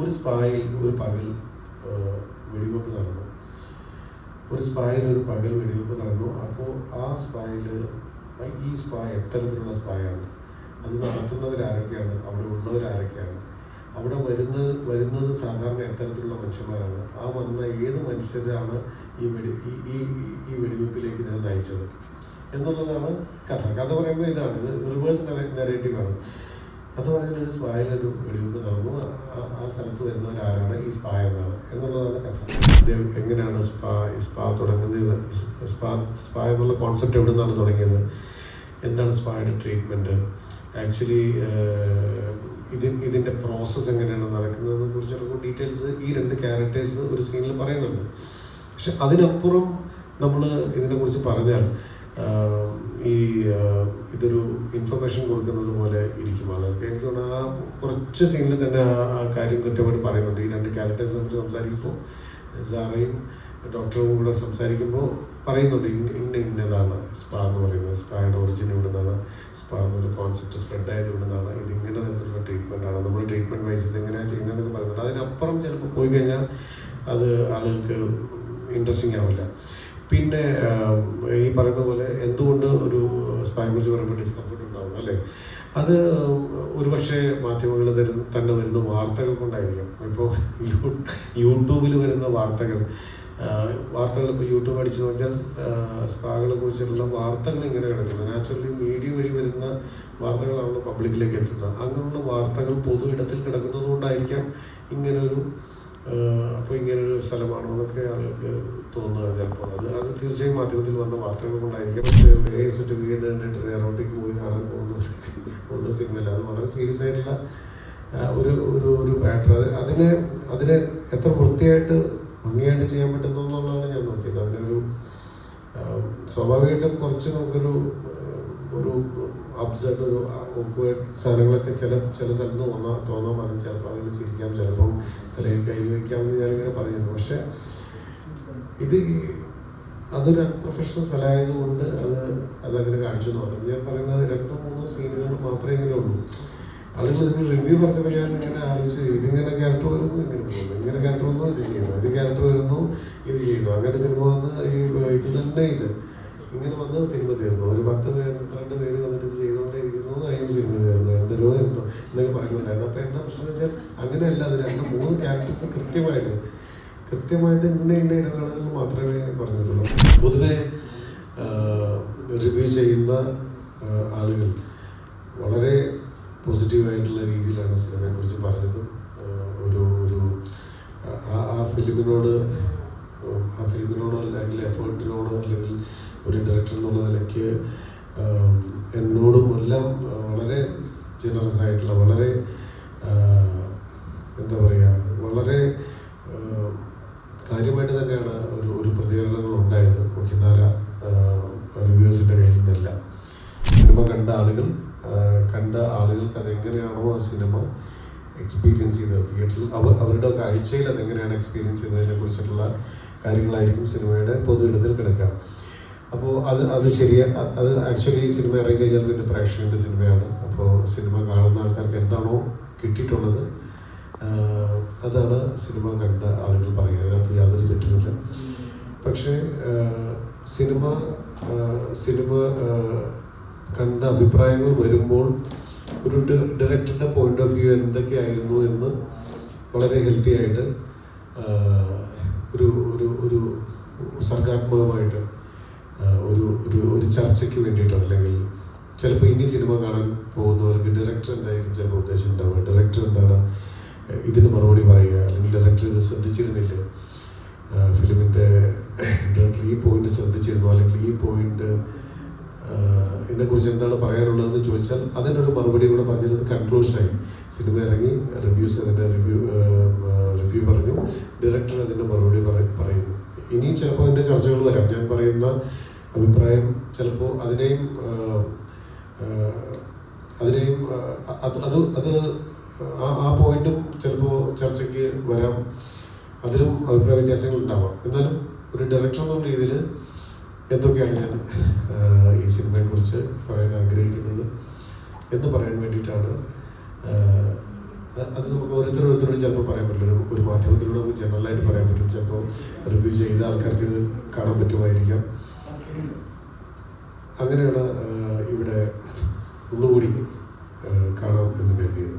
ഒരു സ്പായിൽ ഒരു പകൽ വെടിവെപ്പ് നടന്നു. ഒരു സ്പായിൽ ഒരു പകൽ വെടിവെപ്പ് നടന്നു. അപ്പോൾ ആ സ്പായിൽ ഈ സ്പാ എത്തരത്തിലുള്ള സ്പായാണ്, അത് നടത്തുന്നവരാരൊക്കെയാണ്, അവിടെ ഉള്ളവരാരൊക്കെയാണ്, അവിടെ വരുന്നത് സാധാരണ എത്തരത്തിലുള്ള മനുഷ്യന്മാരാണ്, ആ വന്ന ഏത് മനുഷ്യരാണ് ഈ വെടിവെപ്പിലേക്ക് ഇതിനെ നയിച്ചത് എന്നുള്ളതാണ് കഥ പറയുമ്പോൾ ഇതാണ്, ഇത് റിവേഴ്സ് നെറേറ്റീവാണ്. കഥ പറയുന്ന ഒരു സ്പായിലൊരു വെടിവെപ്പ് നടന്നു, ആ സ്ഥലത്ത് വരുന്നവരാരാണ്, ഈ സ്പാ എന്നാണ് എന്നുള്ളതാണ് കഥ. എങ്ങനെയാണ് സ്പാ തുടങ്ങുന്നത്, സ്പാ എന്നുള്ള കോൺസെപ്റ്റ് എവിടെ നിന്നാണ് തുടങ്ങിയത്, എന്താണ് സ്പായുടെ ട്രീറ്റ്മെൻറ്റ്, ആക്ച്വലി ഇതിൻ്റെ പ്രോസസ്സ് എങ്ങനെയാണ് നടക്കുന്നതിനെ കുറിച്ചുള്ള ഡീറ്റെയിൽസ് ഈ 2 ക്യാരക്ടേഴ്സ് ഒരു സീനിൽ പറയുന്നുണ്ട്. പക്ഷെ അതിനപ്പുറം നമ്മൾ ഇതിനെക്കുറിച്ച് പറഞ്ഞാൽ ഇതൊരു ഇൻഫർമേഷൻ കൊടുക്കുന്നത് പോലെ ഇരിക്കും ആളുകൾക്ക്. എനിക്ക് തോന്നുന്നു ആ കുറച്ച് സീനിൽ തന്നെ ആ കാര്യം കൃത്യമായിട്ട് പറയുന്നുണ്ട്. ഈ 2 ക്യാരക്ടേഴ്സ് നമ്മൾ സംസാരിക്കുമ്പോൾ സാറയും ഡോക്ടറും കൂടെ സംസാരിക്കുമ്പോൾ പറയുന്നുണ്ട് ഇന്നതാണ് സ്പാ എന്ന് പറയുന്നത്, സ്പായുടെ ഒറിജിൻ ഇവിടെ നിന്നാണ്, സ്പാ എന്നൊരു കോൺസെപ്റ്റ് സ്പ്രെഡായത് ഇവിടെ നിന്നാണ്, ഇത് ഇങ്ങനെ തരത്തിലുള്ള ട്രീറ്റ്മെൻറ്റാണ്, നമ്മൾ ട്രീറ്റ്മെൻറ്റ് വൈസ് ഇത് എങ്ങനെയാണ് ചെയ്യുന്നതെന്നൊക്കെ പറയുന്നുണ്ട്. അതിനപ്പുറം ചിലപ്പോൾ പോയി കഴിഞ്ഞാൽ അത് ആളുകൾക്ക് ഇൻട്രസ്റ്റിംഗ് ആവില്ല. പിന്നെ ഈ പറയുന്ന പോലെ എന്തുകൊണ്ട് ഒരു സ്പായെ കുറിച്ച് പറയുമ്പോൾ ഡിസ്കംഫർട്ട് ഉണ്ടാവും അല്ലേ, അത് ഒരു പക്ഷേ മാധ്യമങ്ങൾ തന്നെ വരുന്ന വാർത്തകൾ കൊണ്ടായിരിക്കും. ഇപ്പോൾ യൂട്യൂബിൽ വരുന്ന വാർത്തകൾ ഇപ്പോൾ യൂട്യൂബ് അടിച്ചു നോക്കിയാൽ സ്പാകളെ കുറിച്ചിട്ടുള്ള വാർത്തകൾ ഇങ്ങനെ കിടക്കുന്നത് നാച്ചുറലി മീഡിയ വഴി വരുന്ന വാർത്തകളാണല്ലോ പബ്ലിക്കിലേക്ക് എത്തുന്നത്. അങ്ങനെയുള്ള വാർത്തകൾ പൊതു ഇടത്തിൽ കിടക്കുന്നത് കൊണ്ടായിരിക്കാം അപ്പോൾ ഇങ്ങനൊരു സ്ഥലമാണോ എന്നൊക്കെ ആളുകൾക്ക് തോന്നുന്നത് ചിലപ്പോൾ. അത് തീർച്ചയായും മാധ്യമത്തിൽ വന്ന വാർത്തകൾ കൊണ്ടായിരിക്കാം. പക്ഷേ സർട്ടിഫിക്കറ്റ് കണ്ടിട്ട് എറോട്ടിക് മൂവി കാണാൻ പോകുന്ന സിനിമയില്ല, അത് വളരെ സീരിയസ് ആയിട്ടുള്ള ഒരു മാറ്റർ. അതിനെ എത്ര വൃത്തിയായിട്ട് ഭംഗിയായിട്ട് ചെയ്യാൻ പറ്റുന്നു എന്നുള്ളതാണ് ഞാൻ നോക്കിയത്. അതിനൊരു സ്വാഭാവികമായിട്ടും കുറച്ച് നമുക്കൊരു അബ്സർഡ് ഒരു ഓക്വേർഡ് സാധനങ്ങളൊക്കെ ചില സ്ഥലത്ത് തോന്നാൻ പറയും. ചിലപ്പോൾ ആളുകൾ ചിരിക്കാം, ചിലപ്പം തലയിൽ കൈവയ്ക്കാമെന്ന് ഞാനിങ്ങനെ പറയുന്നു. പക്ഷെ അതൊരു അൺപ്രൊഫഷണൽ സ്ഥലമായതുകൊണ്ട് അതങ്ങനെ കാണിച്ചു എന്ന് പറയും. ഞാൻ പറയുന്നത് 2-3 സീനുകൾ മാത്രമേ ഇങ്ങനെ ഉള്ളൂ. ആളുകൾ ഇതിന് റിവ്യൂ പറഞ്ഞപ്പോൾ ഞാൻ ഇങ്ങനെ ആലോചിച്ച് ഇതിങ്ങനെ ക്യാരക്ടർ വരുന്നു, ഇങ്ങനെ പോകുന്നു, ഇങ്ങനെ ക്യാരക്ടർ വന്നു, ഇത് ചെയ്യുന്നു, ഇത് ക്യാരക്ടർ വരുന്നു, ഇത് ചെയ്യുന്നു, അങ്ങനെ സിനിമ വന്ന് ഇത് തന്നെ ഇങ്ങനെ വന്ന് സിനിമ തീർന്നു. ഒരു 10-12 പേര് വന്നിട്ട് ഇത് ചെയ്തുകൊണ്ടേ ഇരിക്കുന്നു, അതിന് സിനിമ തീർന്നു, എന്തോ എന്നൊക്കെ പറയുന്നുണ്ടായിരുന്നു. അപ്പോൾ എന്താ പ്രശ്നം എന്ന് വെച്ചാൽ അങ്ങനെയല്ല, അത് 2-3 ക്യാരക്ടേഴ്സ് കൃത്യമായിട്ട് ഇന്ന ഇടവേളകളിൽ മാത്രമേ പറഞ്ഞിട്ടുള്ളൂ. പൊതുവെ റിവ്യൂ ചെയ്യുന്ന ആളുകൾ വളരെ പോസിറ്റീവായിട്ടുള്ള രീതിയിലാണ് സിനിമയെക്കുറിച്ച് പറഞ്ഞതും. ആ ഫിലിമിനോടോ അല്ലെങ്കിൽ എഫേർട്ടിനോടോ അല്ലെങ്കിൽ ഒരു ഡയറക്ടർ എന്നുള്ള നിലയ്ക്ക് എന്നോടും എല്ലാം വളരെ ജനറസ് ആയിട്ടുള്ള, വളരെ എന്താ പറയുക, വളരെ കാര്യമായിട്ട് തന്നെയാണ് ഒരു പ്രതികരണങ്ങൾ ഉണ്ടായത് മുഖ്യധാര റിവ്യൂസിൻ്റെ കയ്യിൽ നിന്നല്ല. സിനിമ കണ്ട ആളുകൾക്ക് അതെങ്ങനെയാണോ ആ സിനിമ എക്സ്പീരിയൻസ് ചെയ്തത് തിയേറ്ററിൽ, അവരുടെ കാഴ്ചയിൽ അതെങ്ങനെയാണ് എക്സ്പീരിയൻസ് ചെയ്തതിനെ കുറിച്ചിട്ടുള്ള കാര്യങ്ങളായിരിക്കും സിനിമയുടെ പൊതു ഇടത്തിൽ കിടക്കുക. അപ്പോൾ അത് ശരിയാണ്. അത് ആക്ച്വലി സിനിമ ഇറങ്ങി കഴിഞ്ഞാൽ പിന്നെ പ്രേക്ഷകൻ്റെ സിനിമയാണ്. അപ്പോൾ സിനിമ കാണുന്ന ആൾക്കാർക്ക് എന്താണോ കിട്ടിയിട്ടുള്ളത് അതാണ് സിനിമ കണ്ട ആളുകൾ പറയുക. അതിനകത്ത് യാതൊരു തെറ്റുമില്ല. പക്ഷേ സിനിമ കണ്ട അഭിപ്രായങ്ങൾ വരുമ്പോൾ ഒരു ഡയറക്ടറുടെ പോയിന്റ് ഓഫ് വ്യൂ എന്തൊക്കെയായിരുന്നു എന്ന് വളരെ ഹെൽത്തി ആയിട്ട് ഒരു സർഗാത്മകമായിട്ട് ഒരു ചർച്ചയ്ക്ക് വേണ്ടിയിട്ടോ, അല്ലെങ്കിൽ ചിലപ്പോൾ ഇനി സിനിമ കാണാൻ പോകുന്നവർക്ക് ഡയറക്ടർ എന്തായിരിക്കും ചിലപ്പോൾ ഉദ്ദേശം ഉണ്ടാവുക, ഡയറക്ടർ എന്താണ് ഇതിന് മറുപടി പറയുക, അല്ലെങ്കിൽ ഡയറക്ടർ ഇത് ശ്രദ്ധിച്ചിരുന്നില്ല, ഫിലിമിൻ്റെ ഡയറക്ടർ ഈ പോയിന്റ് ശ്രദ്ധിച്ചിരുന്നു, അല്ലെങ്കിൽ ഈ പോയിന്റ് ഇതിനെക്കുറിച്ച് എന്താണ് പറയാനുള്ളതെന്ന് ചോദിച്ചാൽ അതിനൊരു മറുപടി കൂടെ പറഞ്ഞത് കൺക്ലൂഷനായി. സിനിമ ഇറങ്ങി, റിവ്യൂസ് അതിൻ്റെ റിവ്യൂ പറഞ്ഞു, ഡയറക്ടർ അതിൻ്റെ മറുപടി പറയുന്നു. ഇനിയും ചിലപ്പോൾ അതിൻ്റെ ചർച്ചകൾ വരാം. ഞാൻ പറയുന്ന അഭിപ്രായം ചിലപ്പോൾ അതിനെയും ആ പോയിന്റും ചിലപ്പോൾ ചർച്ചയ്ക്ക് വരാം. അതിലും അഭിപ്രായ വ്യത്യാസങ്ങൾ ഉണ്ടാവാം. എന്നാലും ഒരു ഡയറക്ടർ എന്നുള്ള രീതിയിൽ എന്തൊക്കെയാണ് ഞാൻ ഈ സിനിമയെക്കുറിച്ച് പറയാൻ ആഗ്രഹിക്കുന്നത് എന്ന് പറയാൻ വേണ്ടിയിട്ടാണ്. അത് നമുക്ക് ഓരോരുത്തരോട് ചിലപ്പോൾ പറയാൻ പറ്റും. ജനറലായിട്ട് പറയാൻ പറ്റും. ചിലപ്പോൾ റിവ്യൂ ചെയ്ത ആൾക്കാർക്ക് ഇത് കാണാൻ പറ്റുമായിരിക്കാം. അങ്ങനെയാണ് ഇവിടെ ഒന്നുകൂടി കാണാം എന്ന് കരുതിയത്.